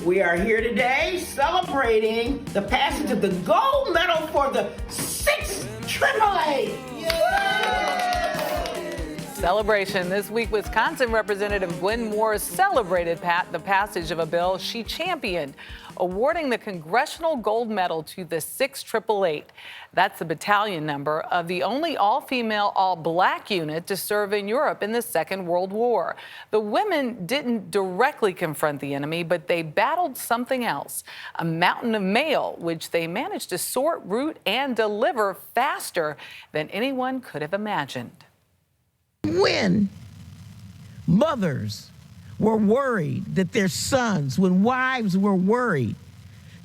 We are here today celebrating the passage of the gold medal for the 6th WWII. Celebration. This week, Wisconsin Representative Gwen Moore celebrated the passage of a bill she championed, awarding the Congressional Gold Medal to the 6th WWII. That's the battalion number of the only all-female, all-black unit to serve in Europe in the Second World War. The women didn't directly confront the enemy, but they battled something else, a mountain of mail, which they managed to sort, route, and deliver faster than anyone could have imagined. When mothers were worried that their sons, when wives were worried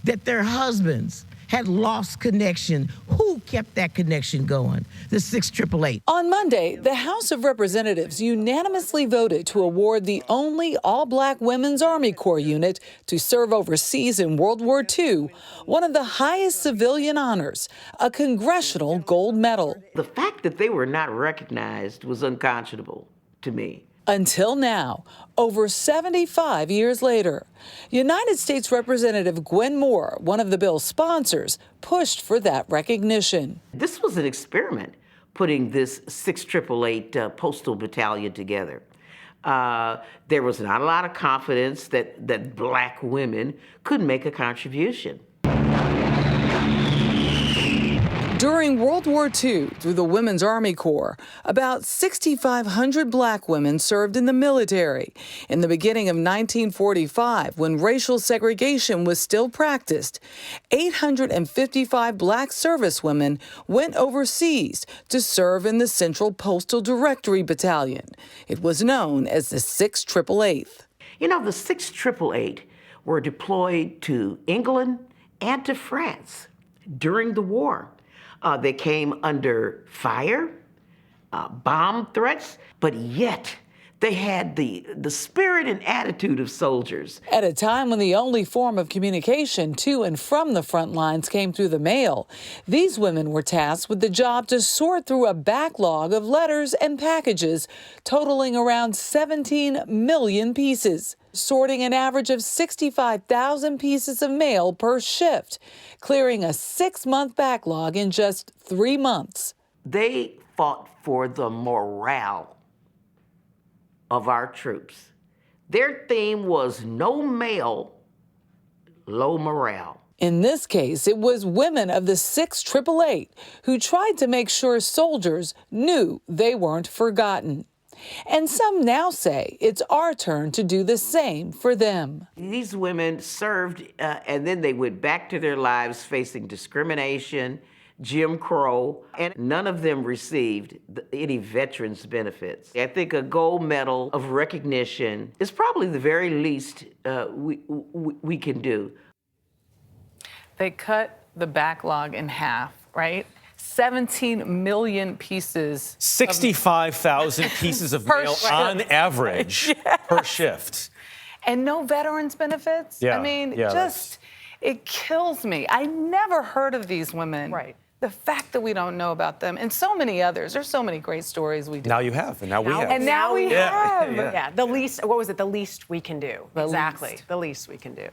that their husbands had lost connection, who kept that connection going? The 6th WWII. On Monday, the House of Representatives unanimously voted to award the only all-black Women's Army Corps unit to serve overseas in World War II, one of the highest civilian honors, a Congressional Gold Medal. The fact that they were not recognized was unconscionable to me. Until now, over 75 years later, United States Representative Gwen Moore, one of the bill's sponsors, pushed for that recognition. This was an experiment, putting this 6th WWII postal battalion together. There was not a lot of confidence that black women could make a contribution. During World War II, through the Women's Army Corps, about 6,500 black women served in the military. In the beginning of 1945, when racial segregation was still practiced, 855 black servicewomen went overseas to serve in the Central Postal Directory Battalion. It was known as the 6th WWII. You know, the 6th WWII were deployed to England and to France during the war. They came under fire, bomb threats, but yet they had the spirit and attitude of soldiers. At a time when the only form of communication to and from the front lines came through the mail, these women were tasked with the job to sort through a backlog of letters and packages totaling around 17 million pieces, sorting an average of 65,000 pieces of mail per shift, clearing a 6-month backlog in just 3 months. They fought for the morale of our troops. Their theme was no mail, low morale. In this case, it was women of the 6th WWII who tried to make sure soldiers knew they weren't forgotten. And some now say it's our turn to do the same for them. These women served, and then they went back to their lives facing discrimination, Jim Crow, and none of them received any veterans benefits. I think a gold medal of recognition is probably the very least we can do. They cut the backlog in half, right? 17 million pieces. 65,000 pieces of mail on average per shift. And no veterans benefits? Yeah. I mean, yeah, it kills me. I never heard of these women. Right. The fact that we don't know about them and so many others. There's so many great stories we do. Now you have, and now we have. And now we have. Yeah, the least, what was it? The least we can do. The exactly. least. The least we can do.